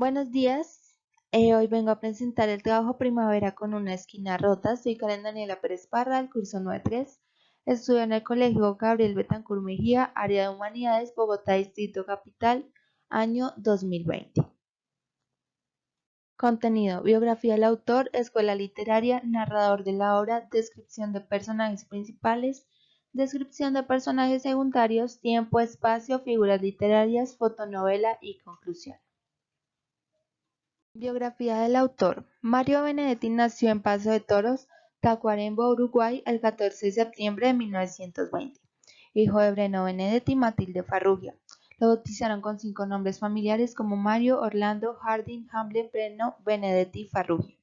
Buenos días, hoy vengo a presentar el trabajo Primavera con una esquina rota. Soy Karen Daniela Pérez Parra, del curso 93. Estudio en el Colegio Gabriel Betancur Mejía, área de Humanidades, Bogotá, Distrito Capital, año 2020. Contenido: biografía del autor, escuela literaria, narrador de la obra, descripción de personajes principales, descripción de personajes secundarios, tiempo, espacio, figuras literarias, fotonovela y conclusión. Biografía del autor. Mario Benedetti nació en Paso de Toros, Tacuarembó, Uruguay, el 14 de septiembre de 1920. Hijo de Breno Benedetti y Matilde Farrugia. Lo bautizaron con 5 nombres familiares como Mario, Orlando, Harding, Hamlet, Breno, Benedetti y Farrugia.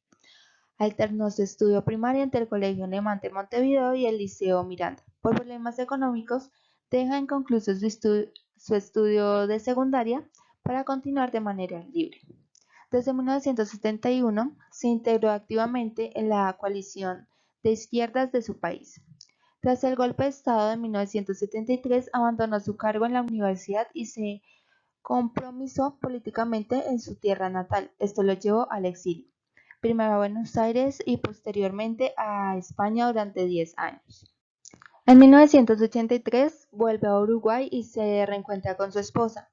Alternó su estudio primario entre el Colegio Alemán de Montevideo y el Liceo Miranda. Por problemas económicos, deja inconcluso su estudio de secundaria para continuar de manera libre. Desde 1971 se integró activamente en la coalición de izquierdas de su país. Tras el golpe de Estado de 1973, abandonó su cargo en la universidad y se compromisó políticamente en su tierra natal. Esto lo llevó al exilio, primero a Buenos Aires y posteriormente a España durante 10 años. En 1983 vuelve a Uruguay y se reencuentra con su esposa,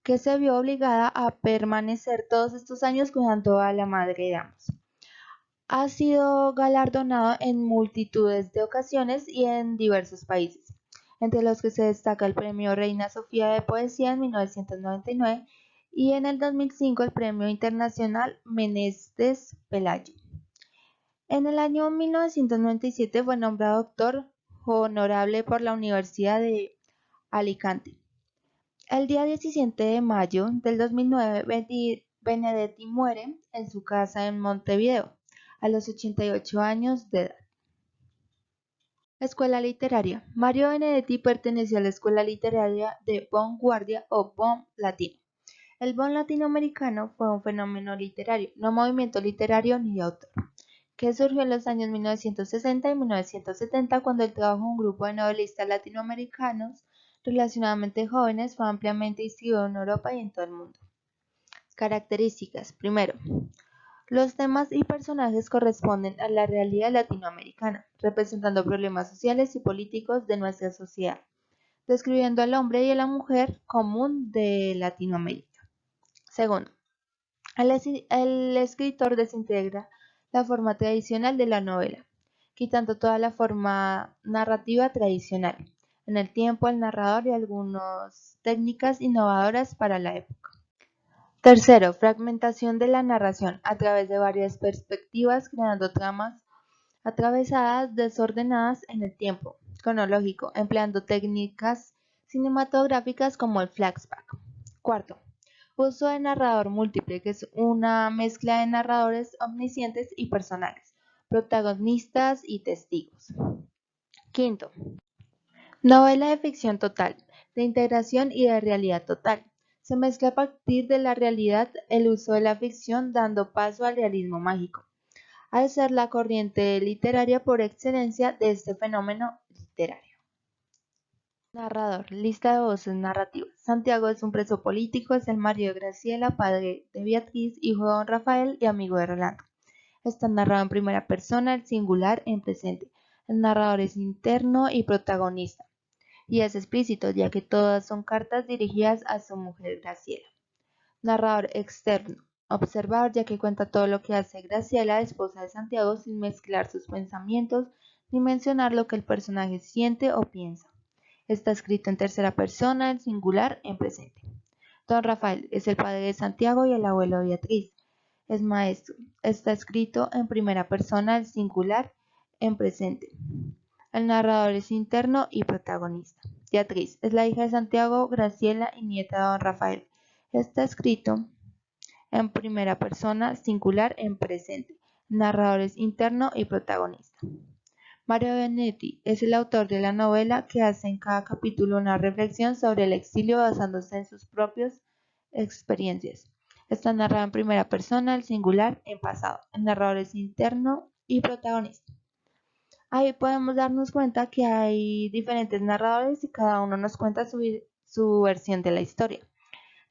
que se vio obligada a permanecer todos estos años cuidando a la madre de ambos. Ha sido galardonado en multitudes de ocasiones y en diversos países, entre los que se destaca el Premio Reina Sofía de Poesía en 1999 y en el 2005 el Premio Internacional Menéndez Pelayo. En el año 1997 fue nombrado doctor honorable por la Universidad de Alicante. El día 17 de mayo del 2009, Benedetti muere en su casa en Montevideo, a los 88 años de edad. Escuela literaria. Mario Benedetti perteneció a la Escuela Literaria de Vanguardia o Bon Latino. El Bon latinoamericano fue un fenómeno literario, no movimiento literario ni de autor, que surgió en los años 1960 y 1970 cuando el trabajo de un grupo de novelistas latinoamericanos relacionadamente jóvenes fue ampliamente distribuido en Europa y en todo el mundo. Características. Primero, los temas y personajes corresponden a la realidad latinoamericana, representando problemas sociales y políticos de nuestra sociedad, describiendo al hombre y a la mujer común de Latinoamérica. Segundo, el escritor desintegra la forma tradicional de la novela, quitando toda la forma narrativa tradicional, en el tiempo, el narrador y algunas técnicas innovadoras para la época. Tercero, fragmentación de la narración a través de varias perspectivas, creando tramas atravesadas, desordenadas en el tiempo cronológico, empleando técnicas cinematográficas como el flashback. Cuarto, uso de narrador múltiple, que es una mezcla de narradores omniscientes y personajes, protagonistas y testigos. Quinto, novela de ficción total, de integración y de realidad total. Se mezcla a partir de la realidad el uso de la ficción, dando paso al realismo mágico, al ser la corriente literaria por excelencia de este fenómeno literario. Narrador, lista de voces narrativas. Santiago es un preso político, es el marido de Graciela, padre de Beatriz, hijo de don Rafael y amigo de Rolando. Está narrado en primera persona, el singular en presente. El narrador es interno y protagonista, y es explícito, ya que todas son cartas dirigidas a su mujer Graciela. Narrador externo, observador, ya que cuenta todo lo que hace Graciela, esposa de Santiago, sin mezclar sus pensamientos ni mencionar lo que el personaje siente o piensa. Está escrito en tercera persona, en singular, en presente. Don Rafael es el padre de Santiago y el abuelo de Beatriz. Es maestro. Está escrito en primera persona, en singular, en presente. El narrador es interno y protagonista. Beatriz es la hija de Santiago, Graciela y nieta de don Rafael. Está escrito en primera persona, singular, en presente. El narrador es interno y protagonista. Mario Benedetti es el autor de la novela que hace en cada capítulo una reflexión sobre el exilio basándose en sus propias experiencias. Está narrado en primera persona, el singular, en pasado. El narrador es interno y protagonista. Ahí podemos darnos cuenta que hay diferentes narradores y cada uno nos cuenta su versión de la historia.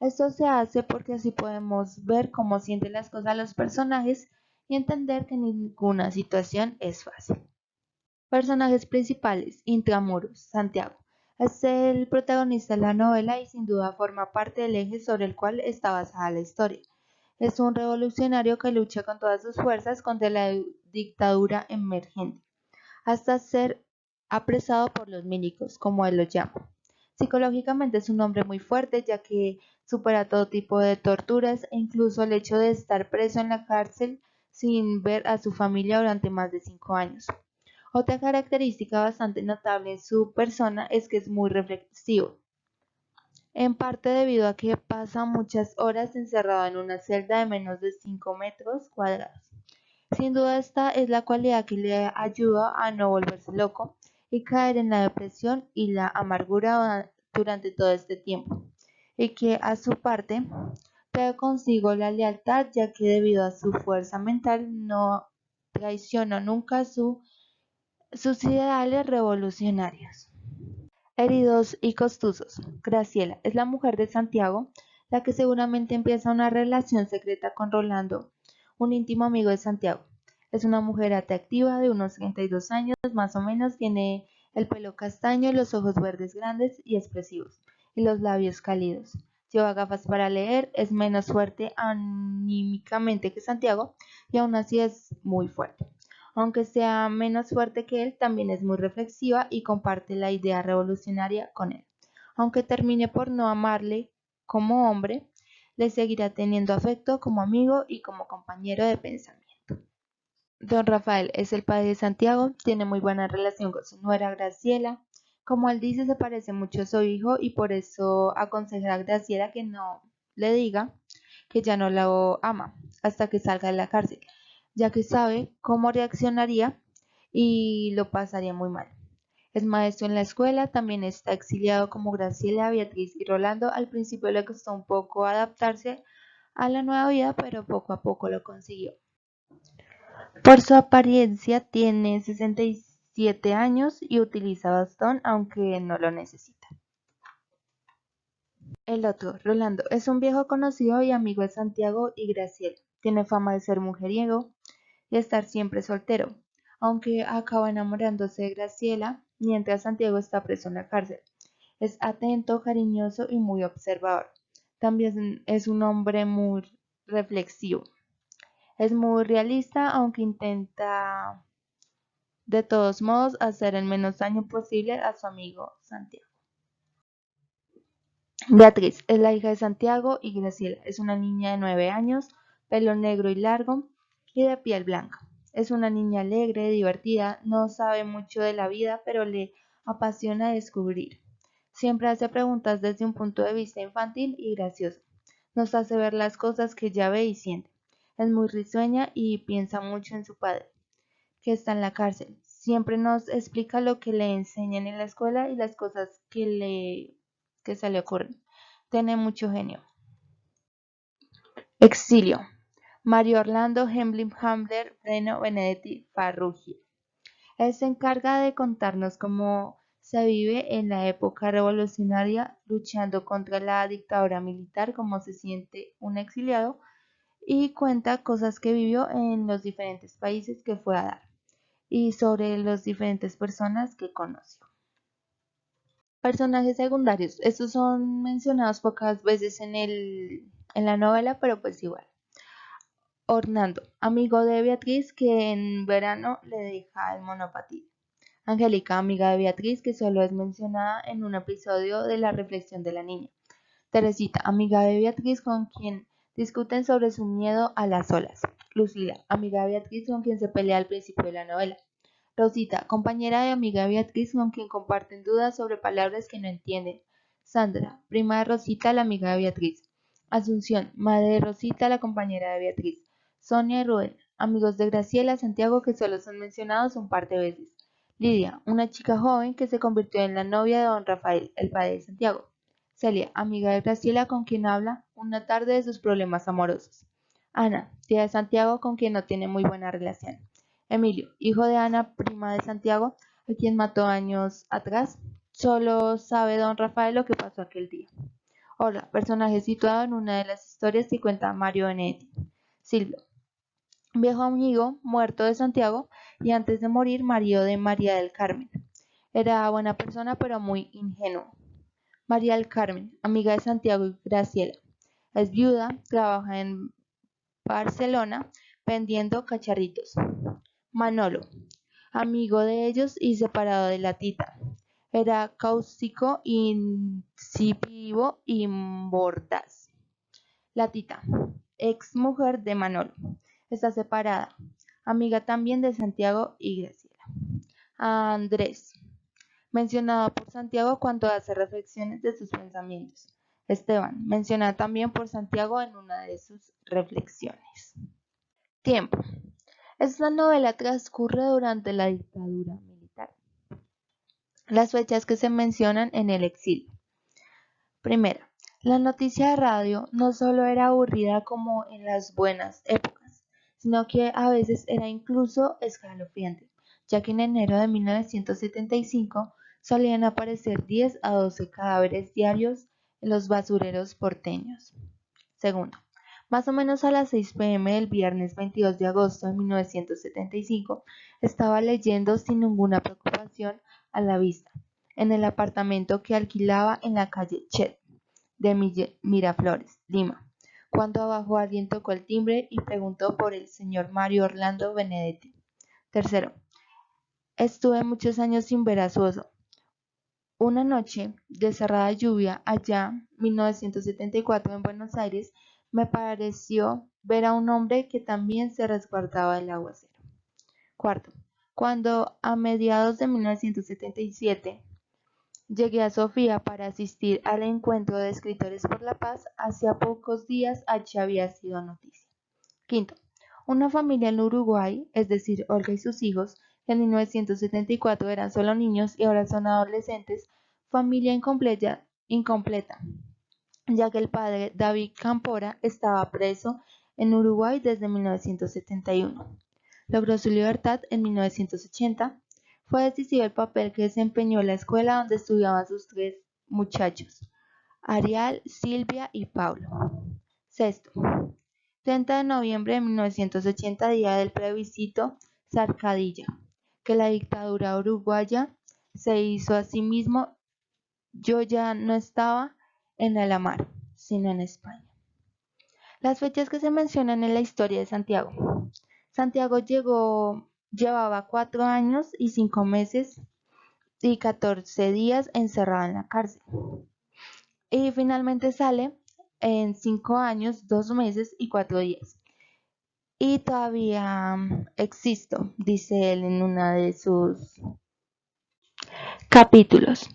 Esto se hace porque así podemos ver cómo sienten las cosas los personajes y entender que ninguna situación es fácil. Personajes principales: Intramuros, Santiago. Es el protagonista de la novela y sin duda forma parte del eje sobre el cual está basada la historia. Es un revolucionario que lucha con todas sus fuerzas contra la dictadura emergente, hasta ser apresado por los milicos, como él los llama. Psicológicamente es un hombre muy fuerte, ya que supera todo tipo de torturas e incluso el hecho de estar preso en la cárcel sin ver a su familia durante más de 5 años. Otra característica bastante notable en su persona es que es muy reflexivo, en parte debido a que pasa muchas horas encerrado en una celda de menos de 5 metros cuadrados. Sin duda esta es la cualidad que le ayuda a no volverse loco y caer en la depresión y la amargura durante todo este tiempo, y que a su parte trae consigo la lealtad, ya que debido a su fuerza mental no traiciona nunca sus ideales revolucionarios. Heridos y costosos. Graciela es la mujer de Santiago, la que seguramente empieza una relación secreta con Rolando, un íntimo amigo de Santiago. Es una mujer atractiva de unos 32 años más o menos, tiene el pelo castaño, los ojos verdes grandes y expresivos, y los labios cálidos. Lleva gafas para leer, es menos fuerte anímicamente que Santiago y aún así es muy fuerte. Aunque sea menos fuerte que él, también es muy reflexiva y comparte la idea revolucionaria con él. Aunque termine por no amarle como hombre, le seguirá teniendo afecto como amigo y como compañero de pensamiento. Don Rafael es el padre de Santiago, tiene muy buena relación con su nuera Graciela. Como él dice, se parece mucho a su hijo y por eso aconseja a Graciela que no le diga que ya no la ama hasta que salga de la cárcel, ya que sabe cómo reaccionaría y lo pasaría muy mal. Es maestro en la escuela, también está exiliado como Graciela, Beatriz y Rolando. Al principio le costó un poco adaptarse a la nueva vida, pero poco a poco lo consiguió. Por su apariencia tiene 67 años y utiliza bastón, aunque no lo necesita. El otro, Rolando, es un viejo conocido y amigo de Santiago y Graciela. Tiene fama de ser mujeriego y estar siempre soltero, aunque acaba enamorándose de Graciela mientras Santiago está preso en la cárcel. Es atento, cariñoso y muy observador. También es un hombre muy reflexivo. Es muy realista, aunque intenta de todos modos hacer el menos daño posible a su amigo Santiago. Beatriz es la hija de Santiago y Graciela. Es una niña de 9 años, pelo negro y largo y de piel blanca. Es una niña alegre, divertida, no sabe mucho de la vida, pero le apasiona descubrir. Siempre hace preguntas desde un punto de vista infantil y gracioso. Nos hace ver las cosas que ella ve y siente. Es muy risueña y piensa mucho en su padre, que está en la cárcel. Siempre nos explica lo que le enseñan en la escuela y las cosas que se le ocurren. Tiene mucho genio. Exilio. Mario Orlando Hemling Hamler Breno Benedetti Farrugia. Él se encarga de contarnos cómo se vive en la época revolucionaria luchando contra la dictadura militar, cómo se siente un exiliado y cuenta cosas que vivió en los diferentes países que fue a dar y sobre las diferentes personas que conoció. Personajes secundarios. Estos son mencionados pocas veces en la novela, pero pues igual. Orlando, amigo de Beatriz que en verano le deja el monopatín. Angélica, amiga de Beatriz que solo es mencionada en un episodio de La reflexión de la niña. Teresita, amiga de Beatriz con quien discuten sobre su miedo a las olas. Lucila, amiga de Beatriz con quien se pelea al principio de la novela. Rosita, compañera y amiga de Beatriz con quien comparten dudas sobre palabras que no entienden. Sandra, prima de Rosita, la amiga de Beatriz. Asunción, madre de Rosita, la compañera de Beatriz. Sonia y Rubén, amigos de Graciela, Santiago que solo son mencionados un par de veces. Lidia, una chica joven que se convirtió en la novia de don Rafael, el padre de Santiago. Celia, amiga de Graciela con quien habla una tarde de sus problemas amorosos. Ana, tía de Santiago con quien no tiene muy buena relación. Emilio, hijo de Ana, prima de Santiago, a quien mató años atrás. Solo sabe don Rafael lo que pasó aquel día. Hola, personaje situado en una de las historias que cuenta Mario Benedetti. Silvio, viejo amigo muerto de Santiago y antes de morir marido de María del Carmen. Era buena persona pero muy ingenuo. María del Carmen, amiga de Santiago y Graciela. Es viuda, trabaja en Barcelona vendiendo cacharritos. Manolo, amigo de ellos y separado de la tita. Era cáustico, incisivo y mordaz. La tita, ex mujer de Manolo, está separada, amiga también de Santiago y Graciela. Andrés, mencionado por Santiago cuando hace reflexiones de sus pensamientos. Esteban, mencionado también por Santiago en una de sus reflexiones. Tiempo. Esta novela transcurre durante la dictadura militar. Las fechas que se mencionan en el exilio. Primera, la noticia de radio no solo era aburrida como en las buenas épocas, sino que a veces era incluso escalofriante, ya que en enero de 1975 solían aparecer 10 a 12 cadáveres diarios en los basureros porteños. Segundo, más o menos a las 6 p.m. del viernes 22 de agosto de 1975, estaba leyendo sin ninguna preocupación a la vista, en el apartamento que alquilaba en la calle Chet de Miraflores, Lima, cuando abajo alguien tocó el timbre y preguntó por el señor Mario Orlando Benedetti. Tercero, estuve muchos años sin ver a su oso. Una noche de cerrada lluvia allá, 1974 en Buenos Aires, me pareció ver a un hombre que también se resguardaba del aguacero. Cuarto, cuando a mediados de 1977 llegué a Sofía para asistir al encuentro de escritores por la paz, hacía pocos días allí había sido noticia. Quinto, una familia en Uruguay, es decir, Olga y sus hijos, que en 1974 eran solo niños y ahora son adolescentes, familia incompleta, ya que el padre David Campora estaba preso en Uruguay desde 1971. Logró su libertad en 1980. Fue decisivo el papel que desempeñó la escuela donde estudiaban sus tres muchachos, Ariel, Silvia y Paulo. Sexto, 30 de noviembre de 1980, día del plebiscito Zarcadilla, que la dictadura uruguaya se hizo a sí mismo. Yo ya no estaba en el mar, sino en España. Las fechas que se mencionan en la historia de Santiago. Santiago llevaba 4 años y 5 meses y 14 días encerrado en la cárcel. Y finalmente sale en 5 años, 2 meses y 4 días. Y todavía existo, dice él en uno de sus capítulos.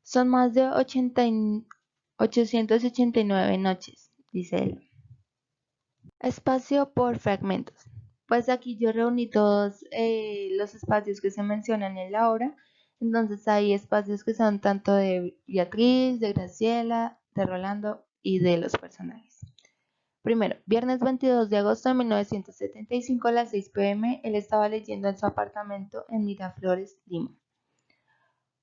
Son más de 889 noches, dice él. Espacio por fragmentos. Pues aquí yo reuní todos los espacios que se mencionan en la obra. Entonces hay espacios que son tanto de Beatriz, de Graciela, de Rolando y de los personajes. Primero, viernes 22 de agosto de 1975 a las 6 p.m. Él estaba leyendo en su apartamento en Miraflores, Lima.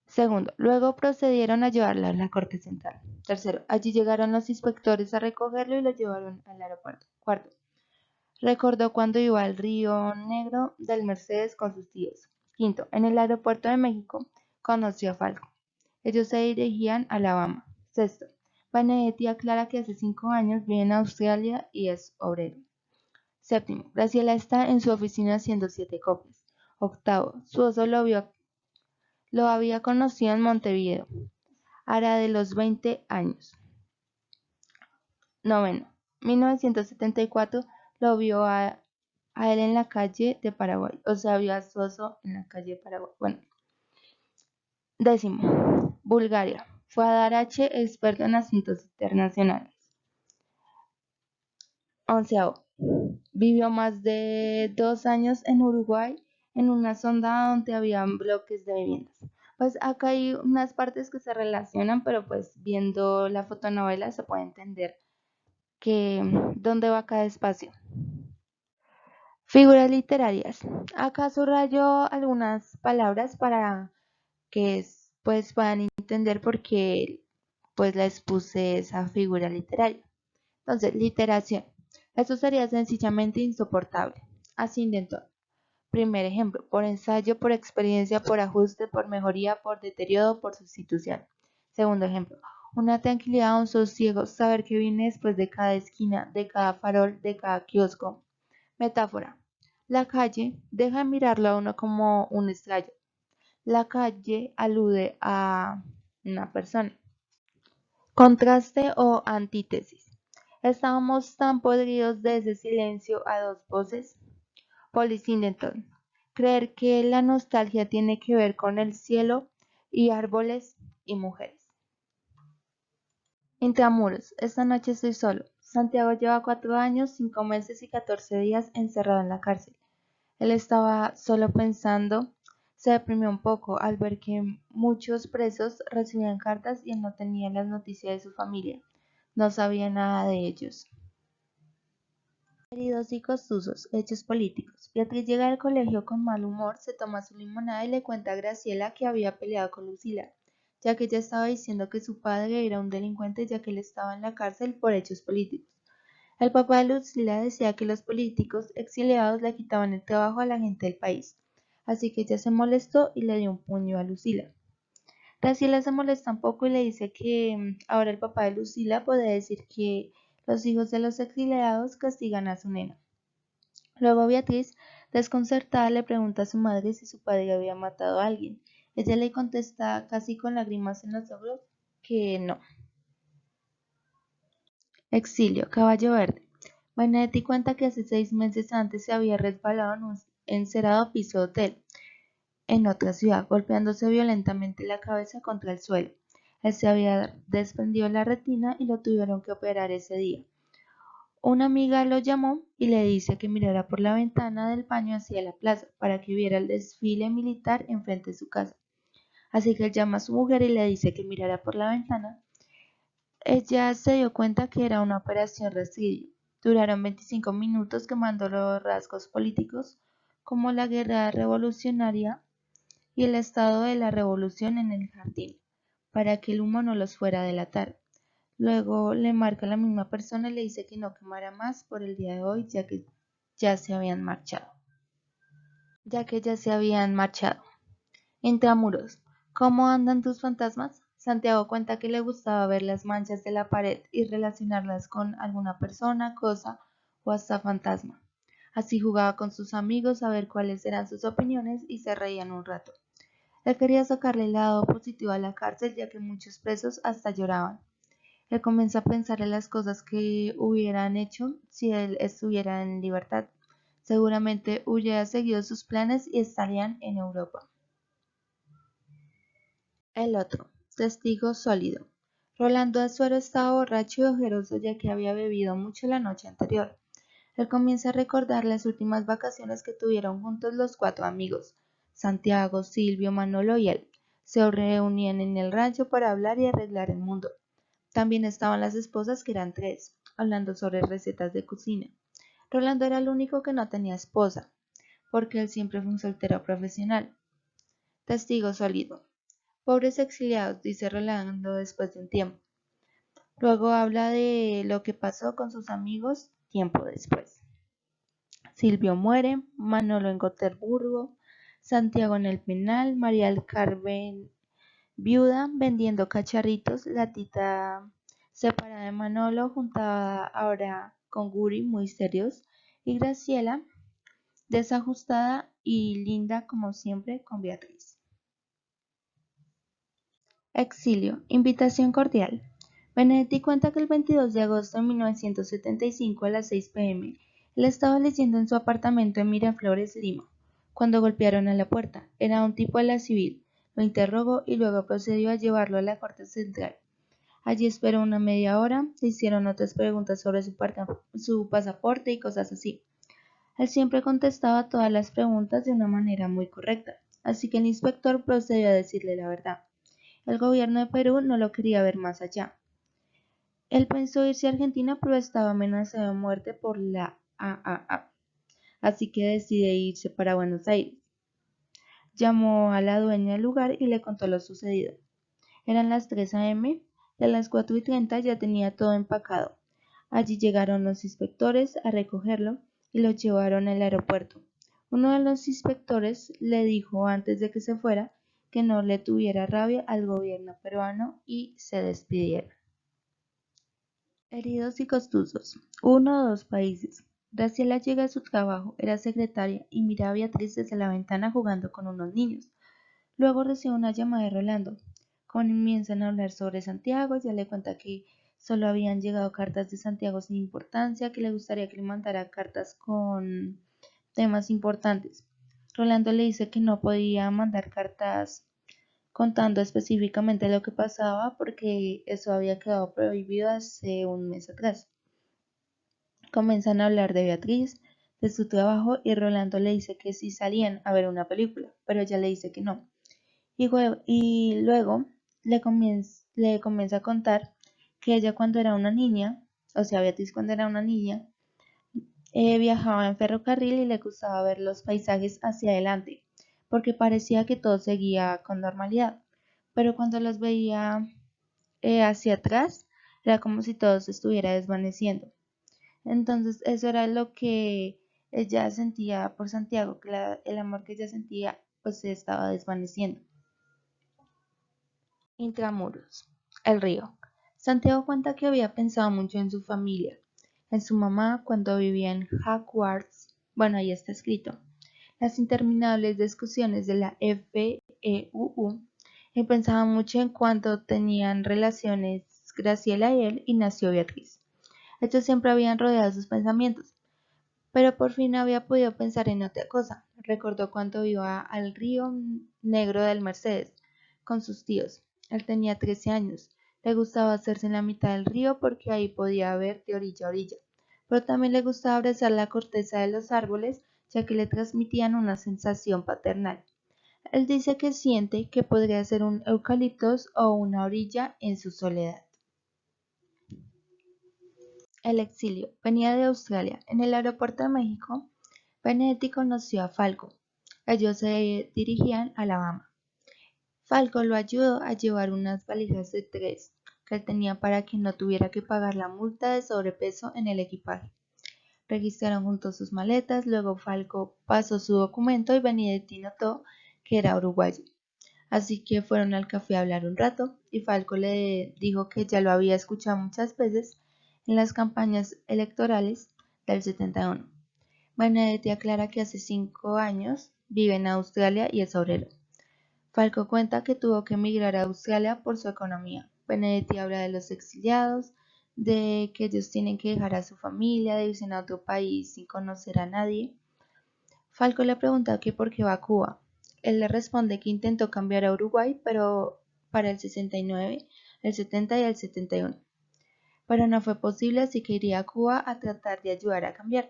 Segundo, luego procedieron a llevarlo a la Corte Central. Tercero, allí llegaron los inspectores a recogerlo y lo llevaron al aeropuerto. Cuarto, recordó cuando iba al Río Negro del Mercedes con sus tíos. Quinto, en el aeropuerto de México conoció a Falco. Ellos se dirigían a Alabama. Sexto, Benedetti aclara que hace 5 años vive en Australia y es obrero. Séptimo, Graciela está en su oficina haciendo 7 copias. Octavo, su oso lo había conocido en Montevideo, hará de los 20 años. Noveno, 1974 lo vio a él en la calle de Paraguay, o sea, vio a su oso en la calle de Paraguay. Bueno, décimo, Bulgaria, fue a dar H, experto en asuntos internacionales. Onceavo, vivió más de 2 años en Uruguay en una zona donde había bloques de viviendas. Pues acá hay unas partes que se relacionan, pero pues viendo la fotonovela se puede entender que dónde va cada espacio. Figuras literarias. Acá subrayo algunas palabras para que pues puedan entender por qué pues les puse esa figura literaria. Entonces, literación. Esto sería sencillamente insoportable. Así intentó. Primer ejemplo, por ensayo, por experiencia, por ajuste, por mejoría, por deterioro, por sustitución. Segundo ejemplo, una tranquilidad, un sosiego, saber que viene después de cada esquina, de cada farol, de cada kiosco. Metáfora. La calle deja de mirarlo a uno como un extraño. La calle alude a una persona. Contraste o antítesis. Estábamos tan podridos de ese silencio a dos voces. Polly Singleton. Creer que la nostalgia tiene que ver con el cielo y árboles y mujeres. Intramuros. Esta noche estoy solo. Santiago lleva 4 años, 5 meses y 14 días encerrado en la cárcel. Él estaba solo pensando, se deprimió un poco al ver que muchos presos recibían cartas y él no tenía las noticias de su familia. No sabía nada de ellos. Heridos y costosos, hechos políticos. Beatriz llega al colegio con mal humor, se toma su limonada y le cuenta a Graciela que había peleado con Lucila, ya que ella estaba diciendo que su padre era un delincuente ya que él estaba en la cárcel por hechos políticos. El papá de Lucila decía que los políticos exiliados le quitaban el trabajo a la gente del país, así que ella se molestó y le dio un puño a Lucila. Graciela se molesta un poco y le dice que ahora el papá de Lucila puede decir que los hijos de los exiliados castigan a su nena. Luego Beatriz, desconcertada, le pregunta a su madre si su padre había matado a alguien. Ella le contesta casi con lágrimas en los ojos que no. Exilio, caballo verde. Benedetti cuenta que hace 6 meses antes se había resbalado en un encerado piso de hotel en otra ciudad, golpeándose violentamente la cabeza contra el suelo. Él se había desprendido la retina y lo tuvieron que operar ese día. Una amiga lo llamó y le dice que mirara por la ventana del baño hacia la plaza para que viera el desfile militar enfrente de su casa. Así que él llama a su mujer y le dice que mirara por la ventana. Ella se dio cuenta que era una operación rastrillo. Duraron 25 minutos quemando los rasgos políticos como la guerra revolucionaria y el estado de la revolución en el jardín, para que el humo no los fuera a delatar. Luego le marca a la misma persona y le dice que no quemara más por el día de hoy, ya que ya se habían marchado. Intramuros. ¿Cómo andan tus fantasmas? Santiago cuenta que le gustaba ver las manchas de la pared y relacionarlas con alguna persona, cosa o hasta fantasma. Así jugaba con sus amigos a ver cuáles eran sus opiniones y se reían un rato. Él quería sacarle el lado positivo a la cárcel, ya que muchos presos hasta lloraban. Él comienza a pensar en las cosas que hubieran hecho si él estuviera en libertad. Seguramente hubiera seguido sus planes y estarían en Europa. El otro, testigo sólido. Rolando Azuero estaba borracho y ojeroso ya que había bebido mucho la noche anterior. Él comienza a recordar las últimas vacaciones que tuvieron juntos los 4 amigos, Santiago, Silvio, Manolo y él. Se reunían en el rancho para hablar y arreglar el mundo. También estaban las esposas, que eran 3, hablando sobre recetas de cocina. Rolando era el único que no tenía esposa, porque él siempre fue un soltero profesional. Testigo sólido. Pobres exiliados, dice Rolando después de un tiempo. Luego habla de lo que pasó con sus amigos tiempo después. Silvio muere, Manolo en Gotemburgo, Santiago en el penal, María del Carmen viuda vendiendo cacharritos, la tita separada de Manolo, juntada ahora con Guri, muy serios, y Graciela, desajustada y linda como siempre con Beatriz. Exilio, invitación cordial. Benedetti cuenta que el 22 de agosto de 1975 a las 6 p.m., él estaba leyendo en su apartamento en Miraflores, Lima, cuando golpearon a la puerta. Era un tipo de la civil. Lo interrogó y luego procedió a llevarlo a la corte central. Allí esperó una media hora, le hicieron otras preguntas sobre su pasaporte y cosas así. Él siempre contestaba todas las preguntas de una manera muy correcta, así que el inspector procedió a decirle la verdad. El gobierno de Perú no lo quería ver más allá. Él pensó irse a Argentina, pero estaba amenazado de muerte por la AAA, así que decide irse para Buenos Aires. Llamó a la dueña del lugar y le contó lo sucedido. Eran las 3 a.m. y a las 4:30 ya tenía todo empacado. Allí llegaron los inspectores a recogerlo y lo llevaron al aeropuerto. Uno de los inspectores le dijo antes de que se fuera que no le tuviera rabia al gobierno peruano y se despidieron. Heridos y contusos. 1 o 2 países. Graciela llega a su trabajo, era secretaria y mira a Beatriz desde la ventana jugando con unos niños. Luego recibe una llamada de Rolando. Comienzan a hablar sobre Santiago, ya le cuenta que solo habían llegado cartas de Santiago sin importancia, que le gustaría que le mandara cartas con temas importantes. Rolando le dice que no podía mandar cartas contando específicamente lo que pasaba porque eso había quedado prohibido hace un mes atrás. Comienzan a hablar de Beatriz, de su trabajo y Rolando le dice que sí salían a ver una película, pero ella le dice que no. Y luego le comienza a contar que ella cuando era una niña, o sea, Beatriz cuando era una niña, viajaba en ferrocarril y le gustaba ver los paisajes hacia adelante, porque parecía que todo seguía con normalidad, pero cuando los veía hacia atrás, era como si todo se estuviera desvaneciendo. Entonces eso era lo que ella sentía por Santiago, que el amor que ella sentía pues se estaba desvaneciendo. Intramuros. El río. Santiago cuenta que había pensado mucho en su familia, en su mamá cuando vivía en Hogwarts. Bueno, ahí está escrito. Las interminables discusiones de la FEUU y pensaba mucho en cuánto tenían relaciones Graciela y él y nació Beatriz. Estos siempre habían rodeado sus pensamientos, pero por fin había podido pensar en otra cosa. Recordó cuando iba al río Negro del Mercedes con sus tíos. Él tenía 13 años. Le gustaba hacerse en la mitad del río porque ahí podía ver de orilla a orilla. Pero también le gustaba abrazar la corteza de los árboles, ya que le transmitían una sensación paternal. Él dice que siente que podría ser un eucaliptos o una orilla en su soledad. El exilio. Venía de Australia. En el aeropuerto de México, Benedetti conoció a Falco. Ellos se dirigían a Alabama. Falco lo ayudó a llevar unas valijas de 3 que él tenía para que no tuviera que pagar la multa de sobrepeso en el equipaje. Registraron juntos sus maletas, luego Falco pasó su documento y Benedetti notó que era uruguayo. Así que fueron al café a hablar un rato y Falco le dijo que ya lo había escuchado muchas veces en las campañas electorales del 71. Benedetti aclara que hace 5 años vive en Australia y es obrero. Falco cuenta que tuvo que emigrar a Australia por su economía. Benedetti habla de los exiliados, de que ellos tienen que dejar a su familia, de irse a otro país sin conocer a nadie. Falco le pregunta que por qué va a Cuba. Él le responde que intentó cambiar a Uruguay, pero para el 69, el 70 y el 71. Pero no fue posible, así que iría a Cuba a tratar de ayudar a cambiar.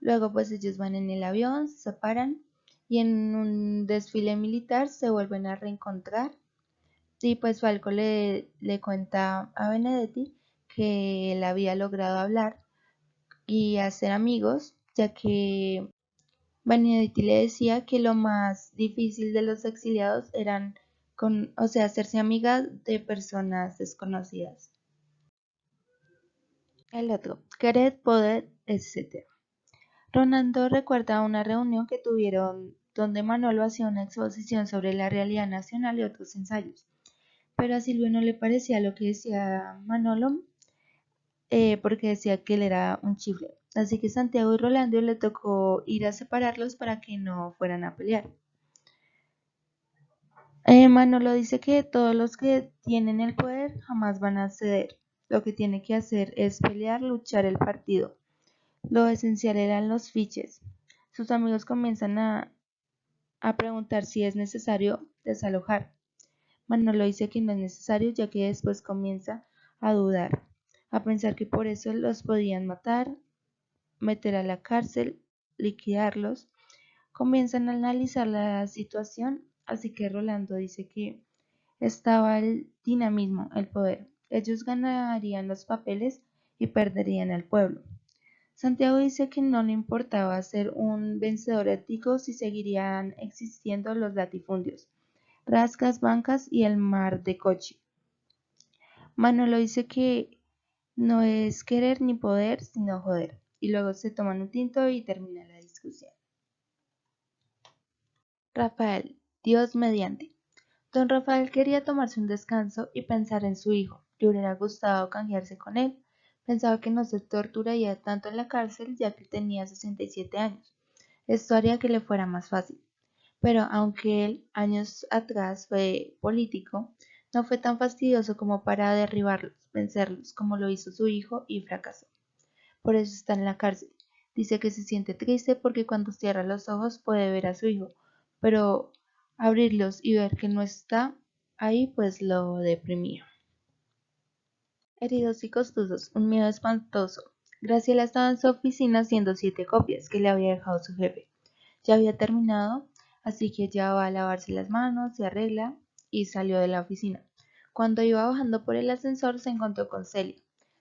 Luego pues ellos van en el avión, se separan y en un desfile militar se vuelven a reencontrar. Y pues Falco le cuenta a Benedetti que él había logrado hablar y hacer amigos, ya que Benedetti le decía que lo más difícil de los exiliados eran hacerse amigas de personas desconocidas. El otro, querer, poder, etc. Ronaldo recuerda una reunión que tuvieron donde Manolo hacía una exposición sobre la realidad nacional y otros ensayos, pero a Silvio no le parecía lo que decía Manolo porque decía que él era un chifle. Así que Santiago y Rolando le tocó ir a separarlos para que no fueran a pelear. Manolo dice que todos los que tienen el poder jamás van a ceder. Lo que tiene que hacer es pelear, luchar el partido. Lo esencial eran los fiches. Sus amigos comienzan a preguntar si es necesario desalojar. Manolo dice que no es necesario, ya que después comienza a dudar, a pensar que por eso los podían matar, meter a la cárcel, liquidarlos. Comienzan a analizar la situación, así que Rolando dice que estaba el dinamismo, el poder. Ellos ganarían los papeles y perderían al pueblo. Santiago dice que no le importaba ser un vencedor ético si seguirían existiendo los latifundios, rascas, bancas y el mar de coche. Manolo dice que no es querer ni poder, sino joder. Y luego se toman un tinto y termina la discusión. Rafael, Dios mediante. Don Rafael quería tomarse un descanso y pensar en su hijo. Le hubiera gustado canjearse con él. Pensaba que no se torturaría tanto en la cárcel ya que tenía 67 años. Esto haría que le fuera más fácil. Pero aunque él años atrás fue político, no fue tan fastidioso como para derribarlos, vencerlos, como lo hizo su hijo y fracasó. Por eso está en la cárcel. Dice que se siente triste porque cuando cierra los ojos puede ver a su hijo, pero abrirlos y ver que no está ahí pues lo deprimía. Heridos y costosos, un miedo espantoso. Graciela estaba en su oficina haciendo 7 copias que le había dejado su jefe. Ya había terminado, así que ya va a lavarse las manos, se arregla y salió de la oficina. Cuando iba bajando por el ascensor se encontró con Celia.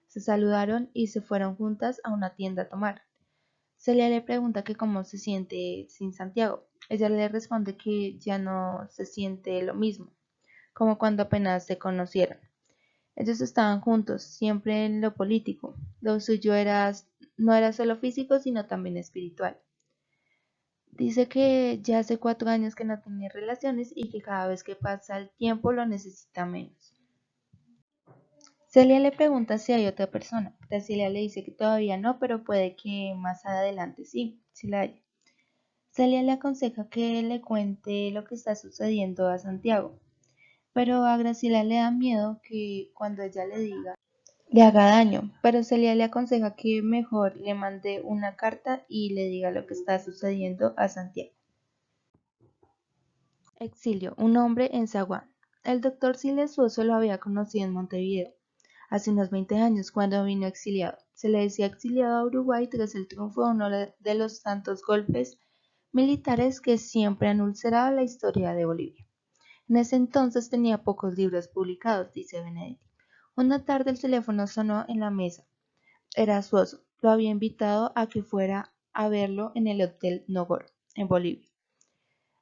Se saludaron y se fueron juntas a una tienda a tomar. Celia le pregunta que cómo se siente sin Santiago. Ella le responde que ya no se siente lo mismo, como cuando apenas se conocieron. Ellos estaban juntos, siempre en lo político. Lo suyo no era solo físico, sino también espiritual. Dice que ya hace 4 años que no tiene relaciones y que cada vez que pasa el tiempo lo necesita menos. Celia le pregunta si hay otra persona. Graciela le dice que todavía no, pero puede que más adelante sí, si la haya. Celia le aconseja que le cuente lo que está sucediendo a Santiago, pero a Graciela le da miedo que cuando ella le diga le haga daño, pero Celia le aconseja que mejor le mande una carta y le diga lo que está sucediendo a Santiago. Exilio, un hombre en Zaguán. El doctor Siles Suoso lo había conocido en Montevideo, hace unos 20 años, cuando vino exiliado. Se le decía exiliado a Uruguay tras el triunfo de uno de los tantos golpes militares que siempre han ulcerado la historia de Bolivia. En ese entonces tenía pocos libros publicados, dice Benedetti. Una tarde el teléfono sonó en la mesa. Era Suoso. Lo había invitado a que fuera a verlo en el Hotel Nogor, en Bolivia.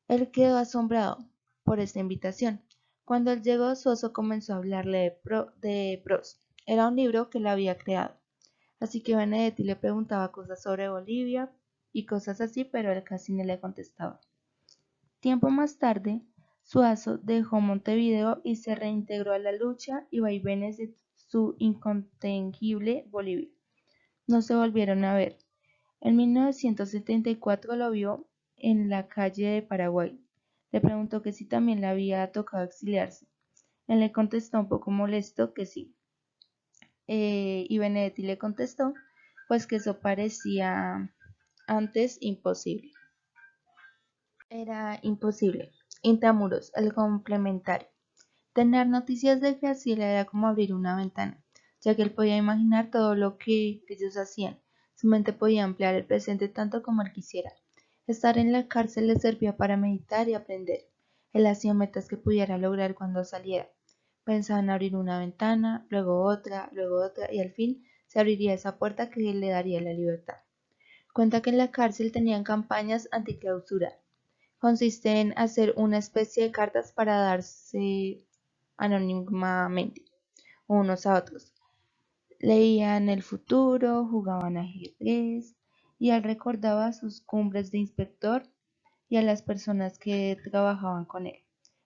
Él quedó asombrado por esta invitación. Cuando él llegó, Suoso comenzó a hablarle de Prost. Era un libro que él había creado. Así que Benedetti le preguntaba cosas sobre Bolivia y cosas así, pero él casi no le contestaba. Tiempo más tarde, Suazo dejó Montevideo y se reintegró a la lucha y vaivenes de su incontengible Bolivia. No se volvieron a ver. En 1974 lo vio en la calle de Paraguay. Le preguntó que si también le había tocado exiliarse. Él le contestó un poco molesto que sí. Y Benedetti le contestó pues que eso parecía antes imposible. Era imposible. Intramuros, el complementario. Tener noticias de Graciela era como abrir una ventana, ya que él podía imaginar todo lo que ellos hacían. Su mente podía ampliar el presente tanto como él quisiera. Estar en la cárcel le servía para meditar y aprender. Él hacía metas que pudiera lograr cuando saliera. Pensaba en abrir una ventana, luego otra, y al fin se abriría esa puerta que le daría la libertad. Cuenta que en la cárcel tenían campañas anticlausura. Consiste en hacer una especie de cartas para darse anónimamente unos a otros. Leían el futuro, jugaban ajedrez y él recordaba sus cumbres de inspector y a las personas que trabajaban con él.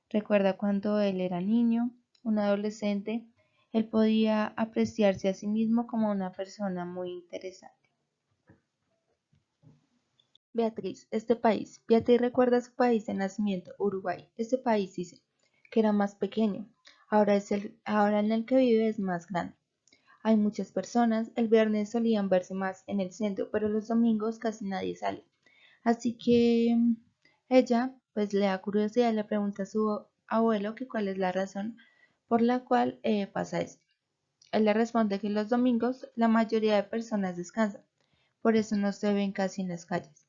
Recuerda cuando él era niño, un adolescente, él podía apreciarse a sí mismo como una persona muy interesante. Beatriz, este país. Beatriz recuerda su país de nacimiento, Uruguay. Este país dice que era más pequeño. Ahora en el que vive es más grande. Hay muchas personas. El viernes solían verse más en el centro, pero los domingos casi nadie sale. Así que ella, pues le da curiosidad y le pregunta a su abuelo que cuál es la razón por la cual pasa esto. Él le responde que los domingos la mayoría de personas descansan, por eso no se ven casi en las calles.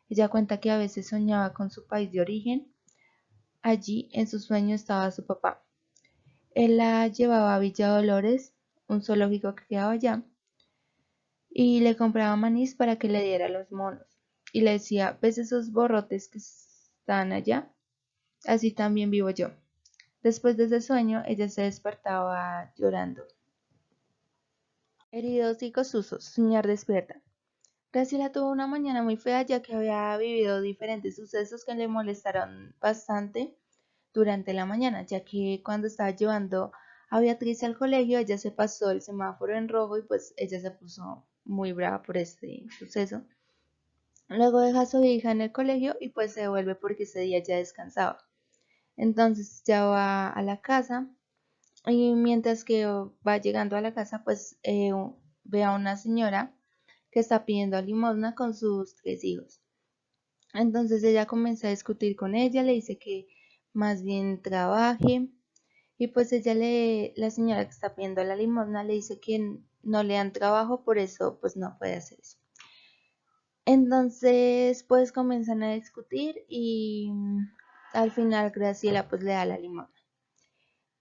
Ella cuenta que a veces soñaba con su país de origen. Allí en su sueño estaba su papá. Él la llevaba a Villa Dolores, un zoológico que quedaba allá, y le compraba manís para que le diera a los monos. Y le decía, ¿ves esos borrotes que están allá? Así también vivo yo. Después de ese sueño, ella se despertaba llorando. Heridos y confusos, soñar despierta. Graciela tuvo una mañana muy fea ya que había vivido diferentes sucesos que le molestaron bastante durante la mañana, ya que cuando estaba llevando a Beatriz al colegio, ella se pasó el semáforo en rojo y pues ella se puso muy brava por este suceso. Luego deja a su hija en el colegio y pues se devuelve porque ese día ya descansaba. Entonces ya va a la casa y mientras que va llegando a la casa pues ve a una señora que está pidiendo limosna con sus 3 hijos. Entonces ella comienza a discutir con ella, le dice que más bien trabaje y pues la señora que está pidiendo la limosna le dice que no le dan trabajo, por eso pues no puede hacer eso. Entonces pues comienzan a discutir y al final Graciela pues le da la limosna.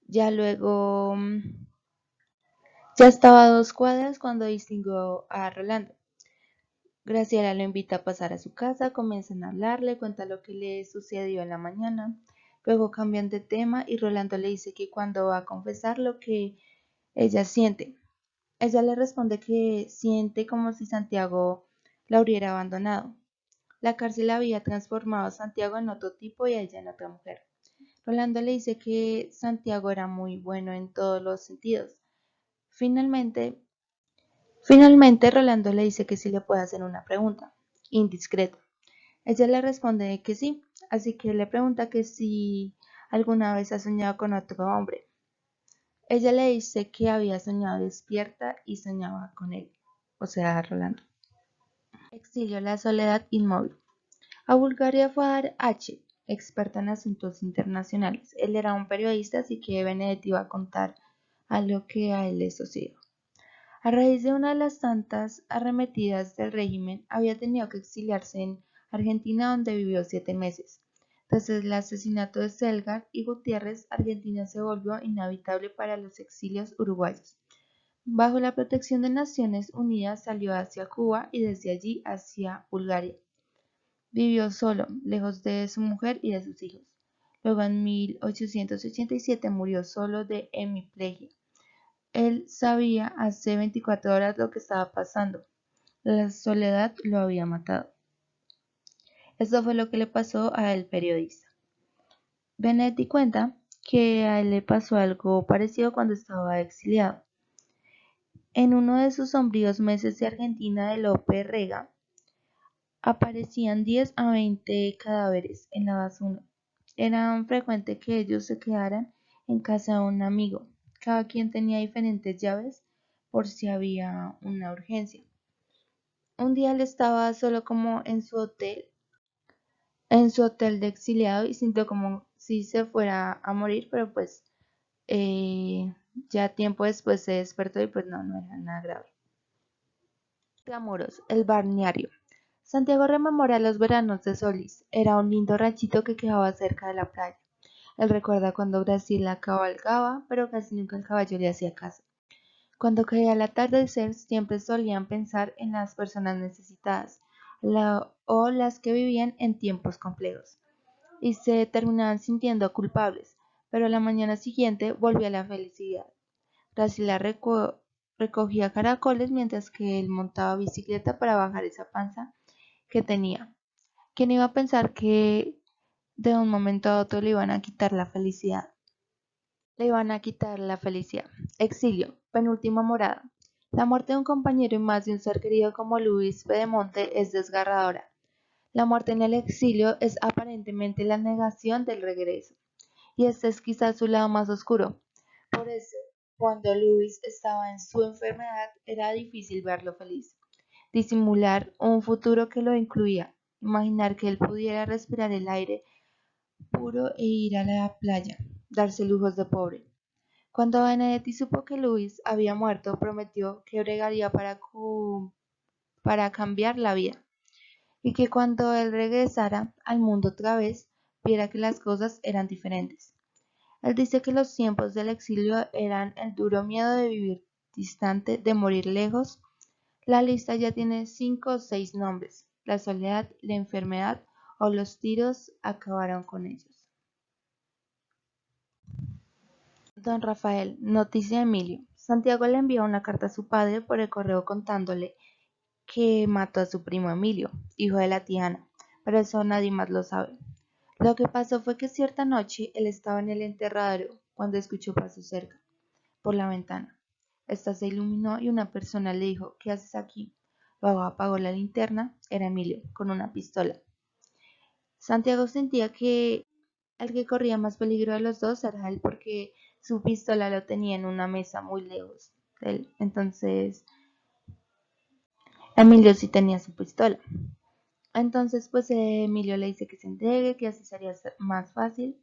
Ya luego ya estaba a 2 cuadras cuando distinguió a Rolando. Graciela lo invita a pasar a su casa, comienzan a hablar, le cuenta lo que le sucedió en la mañana. Luego cambian de tema y Rolando le dice que cuando va a confesar lo que ella siente. Ella le responde que siente como si Santiago la hubiera abandonado. La cárcel había transformado a Santiago en otro tipo y a ella en otra mujer. Rolando le dice que Santiago era muy bueno en todos los sentidos. Finalmente, Rolando le dice que sí le puede hacer una pregunta, indiscreta. Ella le responde que sí, así que le pregunta que si alguna vez ha soñado con otro hombre. Ella le dice que había soñado despierta y soñaba con él, o sea, Rolando. Exilio, la soledad inmóvil. A Bulgaria fue a dar H, experta en asuntos internacionales. Él era un periodista, así que Benedetti iba a contar a lo que a él le sucedió. A raíz de una de las tantas arremetidas del régimen, había tenido que exiliarse en Argentina, donde vivió 7 meses. Tras el asesinato de Selgar y Gutiérrez, Argentina se volvió inhabitable para los exilios uruguayos. Bajo la protección de Naciones Unidas salió hacia Cuba y desde allí hacia Bulgaria. Vivió solo, lejos de su mujer y de sus hijos. Luego en 1887 murió solo de hemiplegia. Él sabía hace 24 horas lo que estaba pasando. La soledad lo había matado. Esto fue lo que le pasó al periodista. Benedetti cuenta que a él le pasó algo parecido cuando estaba exiliado. En uno de sus sombríos meses de Argentina de Lope Rega, aparecían 10 a 20 cadáveres en la basura. Era frecuente que ellos se quedaran en casa de un amigo. Cada quien tenía diferentes llaves por si había una urgencia. Un día él estaba solo como en su hotel de exiliado y sintió como si se fuera a morir, pero pues ya tiempo después se despertó y pues no era nada grave. Amoros, el balneario. Santiago rememora los veranos de Solís. Era un lindo ranchito que quedaba cerca de la playa. Él recuerda cuando Graciela cabalgaba, pero casi nunca el caballo le hacía caso. Cuando caía el atardecer, siempre solían pensar en las personas necesitadas o las que vivían en tiempos complejos, y se terminaban sintiendo culpables, pero la mañana siguiente volvía la felicidad. Graciela recogía caracoles mientras que él montaba bicicleta para bajar esa panza que tenía. ¿Quién iba a pensar que de un momento a otro le iban a quitar la felicidad? Le iban a quitar la felicidad. Exilio, penúltima morada. La muerte de un compañero y más de un ser querido como Luis Pedemonte es desgarradora. La muerte en el exilio es aparentemente la negación del regreso, y este es quizás su lado más oscuro. Por eso, cuando Luis estaba en su enfermedad, era difícil verlo feliz. Disimular un futuro que lo incluía, imaginar que él pudiera respirar el aire puro e ir a la playa, darse lujos de pobre. Cuando Benedetti supo que Luis había muerto, prometió que bregaría para cambiar la vida, y que cuando él regresara al mundo otra vez, viera que las cosas eran diferentes. Él dice que los tiempos del exilio eran el duro miedo de vivir distante, de morir lejos. La lista ya tiene 5 o 6 nombres. La soledad, la enfermedad o los tiros acabaron con ellos. Don Rafael, noticia de Emilio. Santiago le envió una carta a su padre por el correo contándole que mató a su primo Emilio, hijo de la tía Ana, pero eso nadie más lo sabe. Lo que pasó fue que cierta noche él estaba en el enterradero cuando escuchó pasos cerca, por la ventana. Esta se iluminó y una persona le dijo: ¿Qué haces aquí? Luego apagó la linterna. Era Emilio, con una pistola. Santiago sentía que el que corría más peligro de los dos era él porque su pistola lo tenía en una mesa muy lejos de él. Entonces, Emilio sí tenía su pistola. Entonces, pues Emilio le dice que se entregue, que así sería más fácil.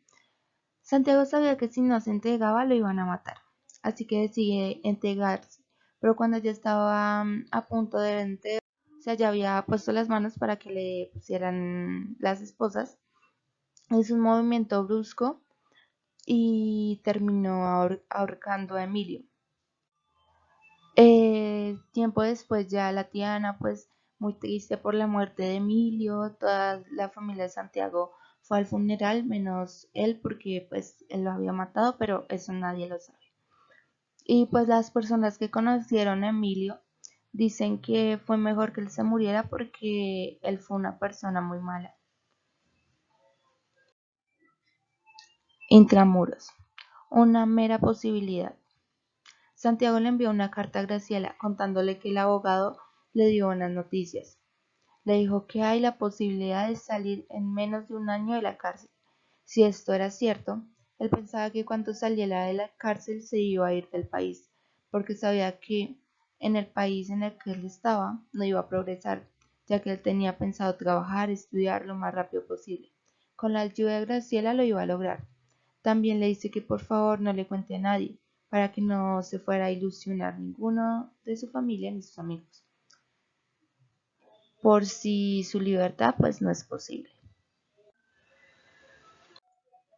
Santiago sabía que si no se entregaba lo iban a matar, así que decide entregarse. Pero cuando ya estaba a punto de entregarse, o sea, ya había puesto las manos para que le pusieran las esposas, hizo un movimiento brusco y terminó ahorcando a Emilio. Tiempo después ya la tía Ana, pues muy triste por la muerte de Emilio, toda la familia de Santiago fue al funeral, menos él porque pues él lo había matado, pero eso nadie lo sabe. Y pues las personas que conocieron a Emilio dicen que fue mejor que él se muriera porque él fue una persona muy mala. Intramuros, una mera posibilidad. Santiago le envió una carta a Graciela contándole que el abogado le dio buenas noticias. Le dijo que hay la posibilidad de salir en menos de un año de la cárcel. Si esto era cierto, él pensaba que cuando saliera de la cárcel se iba a ir del país, porque sabía que en el país en el que él estaba no iba a progresar, ya que él tenía pensado trabajar y estudiar lo más rápido posible. Con la ayuda de Graciela lo iba a lograr. También le dice que por favor no le cuente a nadie, para que no se fuera a ilusionar ninguno de su familia ni sus amigos, por si su libertad pues no es posible.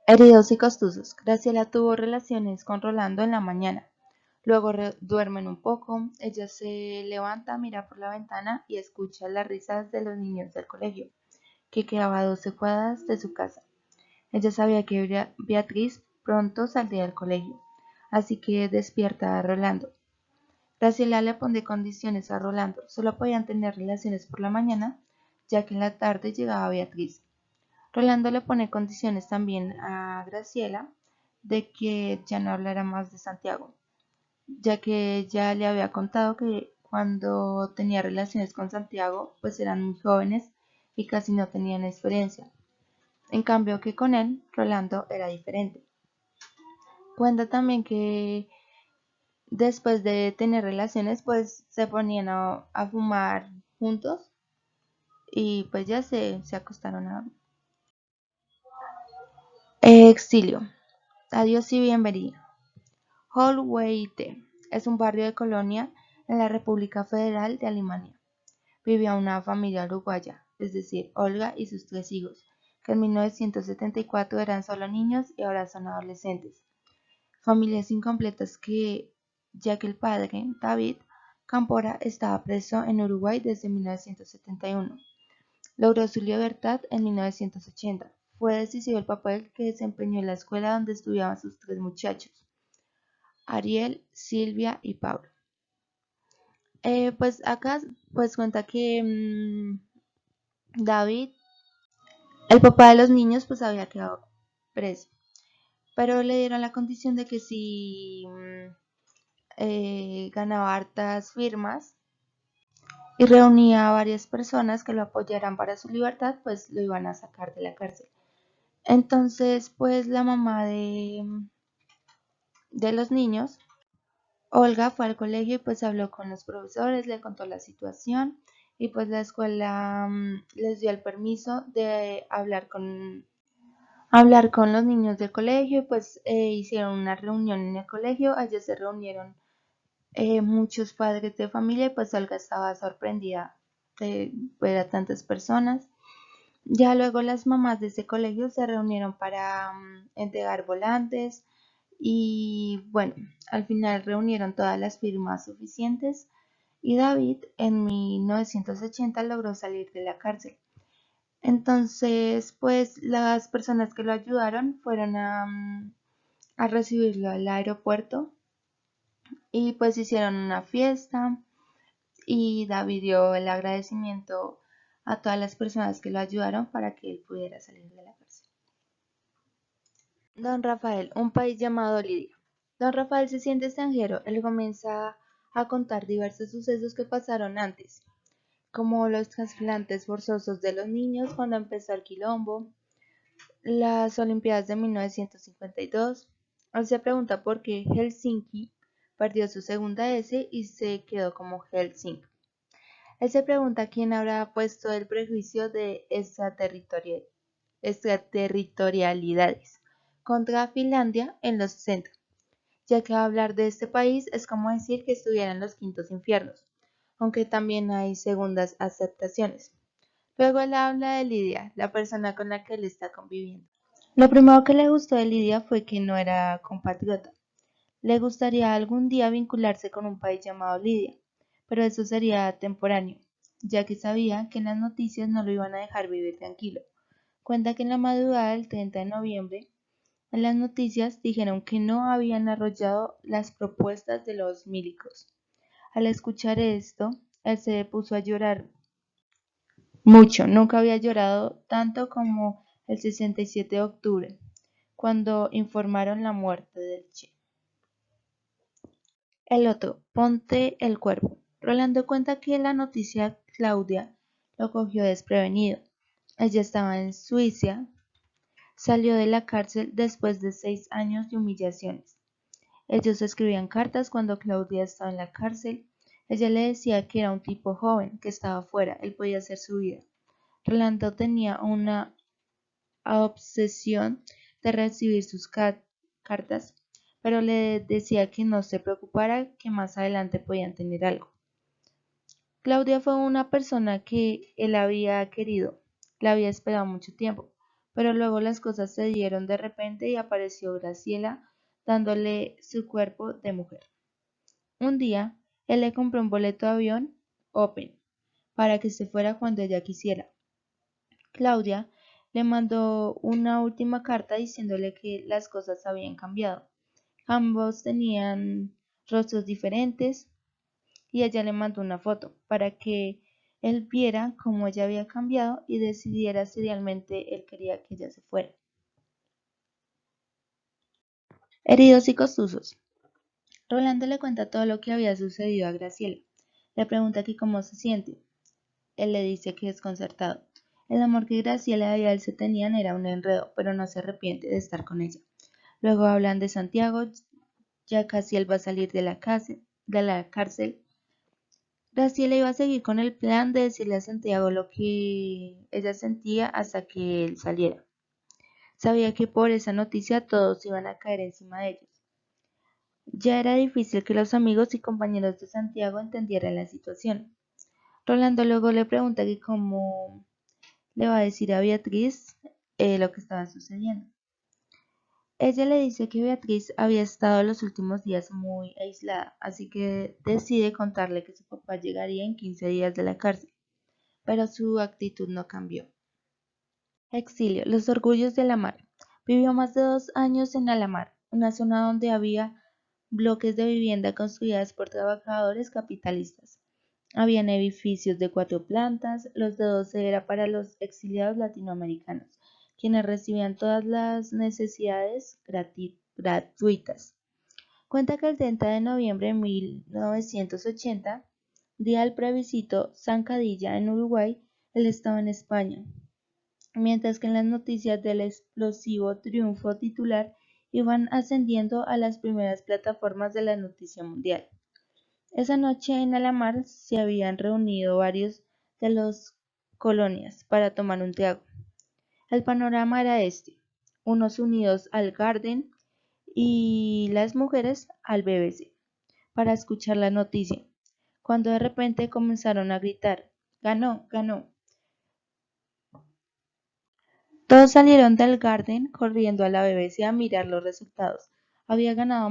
Heridos y costosos, Graciela tuvo relaciones con Rolando en la mañana. Luego duermen un poco, ella se levanta, mira por la ventana y escucha las risas de los niños del colegio, que quedaba a 12 cuadras de su casa. Ella sabía que Beatriz pronto saldría del colegio, así que despierta a Rolando. Graciela le pone condiciones a Rolando, solo podían tener relaciones por la mañana, ya que en la tarde llegaba Beatriz. Rolando le pone condiciones también a Graciela de que ya no hablara más de Santiago, ya que ella le había contado que cuando tenía relaciones con Santiago pues eran muy jóvenes y casi no tenían experiencia. En cambio que con él, Rolando era diferente. Cuenta también que después de tener relaciones pues se ponían a fumar juntos y pues ya se acostaron a dormir. Exilio. Adiós y bienvenido. Holweite es un barrio de Colonia en la República Federal de Alemania. Vivía una familia uruguaya, es decir, Olga y sus 3 hijos, que en 1974 eran solo niños y ahora son adolescentes. Familias incompletas ya que el padre, David Cámpora, estaba preso en Uruguay desde 1971. Logró su libertad en 1980. Fue decisivo el papel que desempeñó en la escuela donde estudiaban sus 3 muchachos, Ariel, Silvia y Pablo. Pues acá pues cuenta que David, el papá de los niños, pues había quedado preso, pero le dieron la condición de que si ganaba hartas firmas y reunía a varias personas que lo apoyaran para su libertad, pues lo iban a sacar de la cárcel. Entonces, pues la mamá de los niños, Olga, fue al colegio y pues habló con los profesores, le contó la situación y pues la escuela les dio el permiso de hablar con los niños del colegio y pues hicieron una reunión en el colegio. Allí se reunieron muchos padres de familia y pues Olga estaba sorprendida de ver a tantas personas. Ya luego las mamás de ese colegio se reunieron para entregar volantes y bueno, al final reunieron todas las firmas suficientes y David en 1980 logró salir de la cárcel. Entonces, pues las personas que lo ayudaron fueron a recibirlo al aeropuerto y pues hicieron una fiesta y David dio el agradecimiento a todas las personas que lo ayudaron para que él pudiera salir de la cárcel. Don Rafael, un país llamado Lidia. Don Rafael se siente extranjero. Él comienza a contar diversos sucesos que pasaron antes, como los trasplantes forzosos de los niños cuando empezó el quilombo, las Olimpiadas de 1952. Él se pregunta por qué Helsinki perdió su segunda S y se quedó como Helsinki. Él se pregunta quién habrá puesto el prejuicio de extraterritorialidades contra Finlandia en los 60, ya que hablar de este país es como decir que estuviera en los quintos infiernos, aunque también hay segundas aceptaciones. Luego él habla de Lidia, la persona con la que él está conviviendo. Lo primero que le gustó de Lidia fue que no era compatriota. Le gustaría algún día vincularse con un país llamado Lidia, pero eso sería temporáneo, ya que sabía que las noticias no lo iban a dejar vivir tranquilo. Cuenta que en la madrugada del 30 de noviembre, en las noticias dijeron que no habían arrollado las propuestas de los milicos. Al escuchar esto, él se puso a llorar mucho. Nunca había llorado tanto como el 67 de octubre, cuando informaron la muerte del Che. El otro, Ponte el Cuervo. Rolando cuenta que la noticia Claudia lo cogió desprevenido. Ella estaba en Suiza, salió de la cárcel después de 6 años de humillaciones. Ellos escribían cartas cuando Claudia estaba en la cárcel. Ella le decía que era un tipo joven, que estaba fuera, él podía hacer su vida. Rolando tenía una obsesión de recibir sus cartas, pero le decía que no se preocupara, que más adelante podían tener algo. Claudia fue una persona que él había querido, la había esperado mucho tiempo, pero luego las cosas se dieron de repente y apareció Graciela dándole su cuerpo de mujer. Un día, él le compró un boleto de avión Open para que se fuera cuando ella quisiera. Claudia le mandó una última carta diciéndole que las cosas habían cambiado. Ambos tenían rostros diferentes y ella le mandó una foto para que él viera cómo ella había cambiado y decidiera si realmente él quería que ella se fuera. Heridos y confusos. Rolando le cuenta todo lo que había sucedido a Graciela. Le pregunta que cómo se siente. Él le dice que es desconcertado. El amor que Graciela y él se tenían era un enredo, pero no se arrepiente de estar con ella. Luego hablan de Santiago, ya casi él va a salir de la cárcel. Graciela iba a seguir con el plan de decirle a Santiago lo que ella sentía hasta que él saliera. Sabía que por esa noticia todos iban a caer encima de ellos. Ya era difícil que los amigos y compañeros de Santiago entendieran la situación. Rolando luego le pregunta que cómo le va a decir a Beatriz lo que estaba sucediendo. Ella le dice que Beatriz había estado los últimos días muy aislada, así que decide contarle que su papá llegaría en 15 días de la cárcel, pero su actitud no cambió. Exilio, los orgullos de la mar. Vivió más de 2 años en Alamar, una zona donde había bloques de vivienda construidas por trabajadores capitalistas. Habían edificios de 4 plantas, los de 12 era para los exiliados latinoamericanos, quienes recibían todas las necesidades gratuitas. Cuenta que el 30 de noviembre de 1980, día del plebiscito Zancadilla en Uruguay, él estaba en España, mientras que en las noticias del explosivo triunfo titular iban ascendiendo a las primeras plataformas de la noticia mundial. Esa noche en Alamar se habían reunido varios de los colonias para tomar un trago. El panorama era este: unos unidos al Garden y las mujeres al BBC para escuchar la noticia, cuando de repente comenzaron a gritar: ¡Ganó, ganó! Todos salieron del Garden corriendo a la BBC a mirar los resultados. Había ganado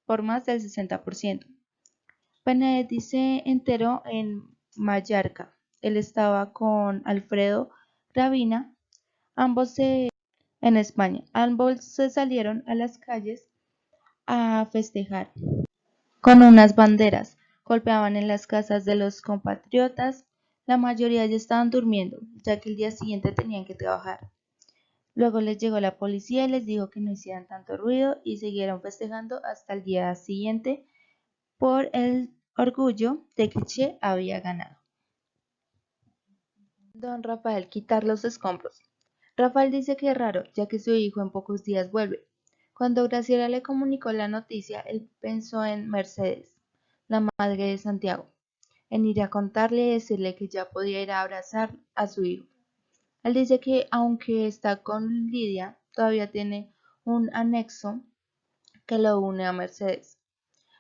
por más del 60%. Benedetti se enteró en Mallorca. Él estaba con Alfredo Gravina. Ambos se En España, ambos se salieron a las calles a festejar con unas banderas, golpeaban en las casas de los compatriotas, la mayoría ya estaban durmiendo, ya que el día siguiente tenían que trabajar. Luego les llegó la policía y les dijo que no hicieran tanto ruido y siguieron festejando hasta el día siguiente por el orgullo de que Che había ganado. Don Rafael quitar los escombros. Rafael dice que es raro, ya que su hijo en pocos días vuelve. Cuando Graciela le comunicó la noticia, él pensó en Mercedes, la madre de Santiago, en ir a contarle y decirle que ya podía ir a abrazar a su hijo. Él dice que aunque está con Lidia, todavía tiene un anexo que lo une a Mercedes.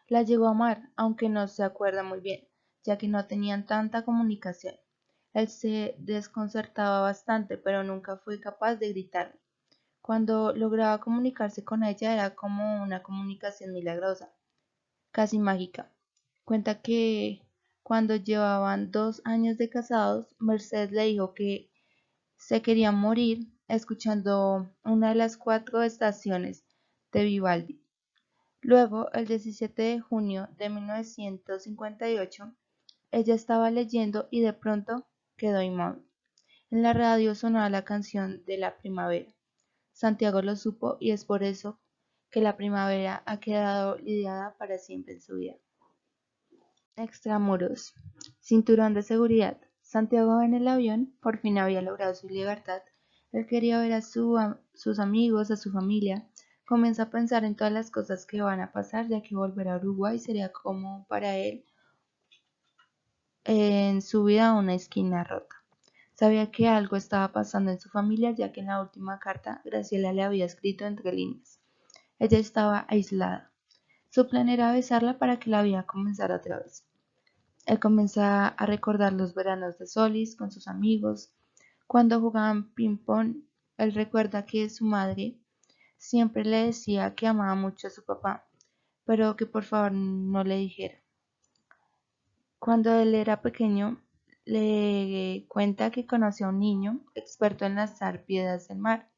La llegó a amar, aunque no se acuerda muy bien, ya que no tenían tanta comunicación. Él se desconcertaba bastante, pero nunca fue capaz de gritarle. Cuando lograba comunicarse con ella era como una comunicación milagrosa, casi mágica. Cuenta que cuando llevaban 2 años de casados, Mercedes le dijo que se quería morir escuchando una de las 4 estaciones de Vivaldi. Luego, el 17 de junio de 1958, ella estaba leyendo y de pronto quedó inmóvil. En la radio sonaba la canción de la primavera. Santiago lo supo y es por eso que la primavera ha quedado lidiada para siempre en su vida. Extramuros. Cinturón de seguridad. Santiago en el avión por fin había logrado su libertad. Él quería ver a sus amigos, a su familia. Comienza a pensar en todas las cosas que van a pasar, ya que volver a Uruguay sería como para él en su vida una esquina rota. Sabía que algo estaba pasando en su familia, ya que en la última carta Graciela le había escrito entre líneas. Ella estaba aislada. Su plan era besarla para que la vida comenzara otra vez. Él comienza a recordar los veranos de Solís con sus amigos. Cuando jugaban ping-pong, él recuerda que su madre siempre le decía que amaba mucho a su papá, pero que por favor no le dijera. Cuando él era pequeño, le cuenta que conoció a un niño experto en lanzar piedras del mar.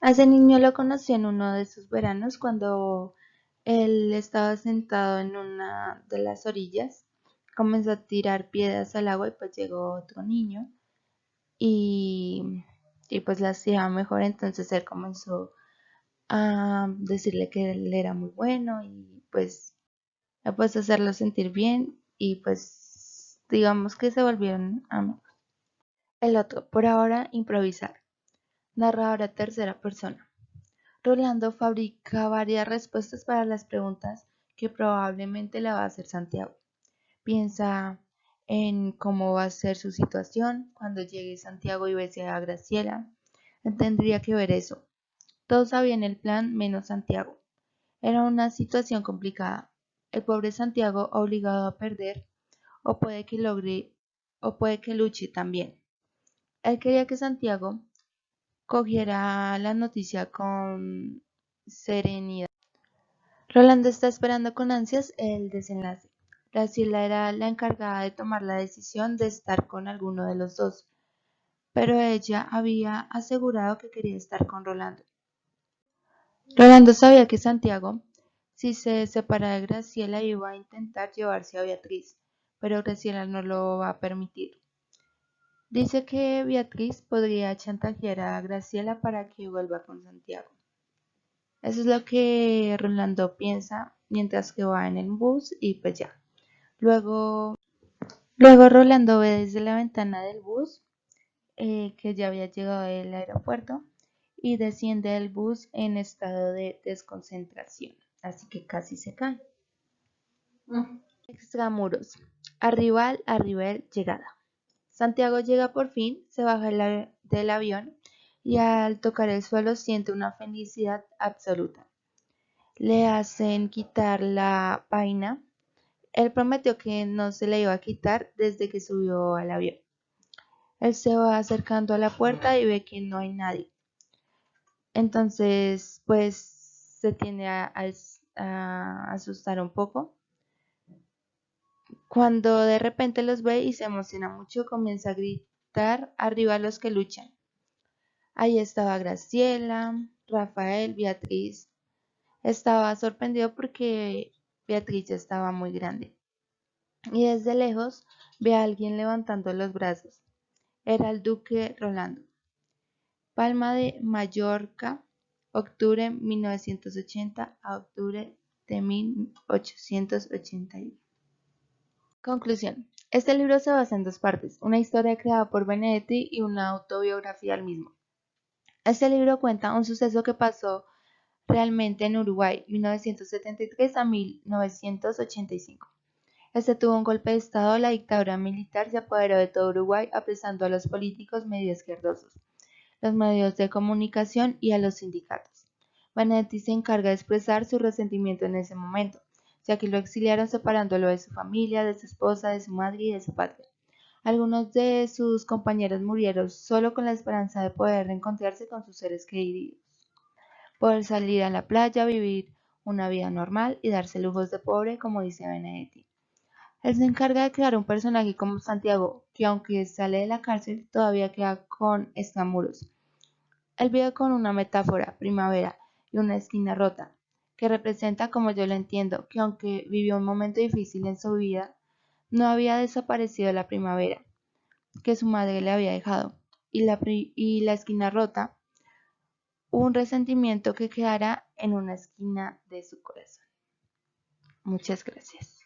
A ese niño lo conoció en uno de sus veranos cuando él estaba sentado en una de las orillas, comenzó a tirar piedras al agua y pues llegó otro niño y, y pues las tiraba mejor, entonces él comenzó a decirle que él era muy bueno y pues a hacerlo sentir bien y pues digamos que se volvieron amigos. El otro, por ahora, improvisar. Narradora tercera persona. Rolando fabrica varias respuestas para las preguntas que probablemente le va a hacer Santiago. Piensa en cómo va a ser su situación cuando llegue Santiago y bese a Graciela. Él tendría que ver eso. Todos sabían el plan menos Santiago. Era una situación complicada. El pobre Santiago obligado a perder, o puede que logre, o puede que luche también. Él quería que Santiago cogiera la noticia con serenidad. Rolando está esperando con ansias el desenlace. Graciela era la encargada de tomar la decisión de estar con alguno de los dos, pero ella había asegurado que quería estar con Rolando. Rolando sabía que Santiago, si se separa de Graciela, iba a intentar llevarse a Beatriz, pero Graciela no lo va a permitir. Dice que Beatriz podría chantajear a Graciela para que vuelva con Santiago. Eso es lo que Rolando piensa mientras que va en el bus y pues ya. Luego Rolando ve desde la ventana del bus que ya había llegado del aeropuerto y desciende del bus en estado de desconcentración, así que casi se cae. Extramuros. Arribal, llegada. Santiago llega por fin, se baja del avión y al tocar el suelo siente una felicidad absoluta. Le hacen quitar la vaina. Él prometió que no se le iba a quitar desde que subió al avión. Él se va acercando a la puerta y ve que no hay nadie. Entonces, pues se tiende a asustar un poco. Cuando de repente los ve y se emociona mucho, comienza a gritar: arriba los que luchan. Ahí estaba Graciela, Rafael, Beatriz. Estaba sorprendido porque Beatriz ya estaba muy grande. Y desde lejos ve a alguien levantando los brazos. Era el duque Rolando. Palma de Mallorca, octubre 1980 a octubre de 1881. Conclusión. Este libro se basa en dos partes, una historia creada por Benedetti y una autobiografía del mismo. Este libro cuenta un suceso que pasó realmente en Uruguay, 1973 a 1985. Este tuvo un golpe de estado, la dictadura militar se apoderó de todo Uruguay apresando a los políticos medio izquierdosos, los medios de comunicación y a los sindicatos. Benedetti se encarga de expresar su resentimiento en ese momento, ya que lo exiliaron separándolo de su familia, de su esposa, de su madre y de su patria. Algunos de sus compañeros murieron solo con la esperanza de poder reencontrarse con sus seres queridos, poder salir a la playa, vivir una vida normal y darse lujos de pobre, como dice Benedetti. Él se encarga de crear un personaje como Santiago, que aunque sale de la cárcel, todavía queda con extramuros. Él vive con una metáfora, primavera, y una esquina rota, que representa, como yo lo entiendo, que aunque vivió un momento difícil en su vida, no había desaparecido la primavera que su madre le había dejado, y la esquina rota, un resentimiento que quedará en una esquina de su corazón. Muchas gracias.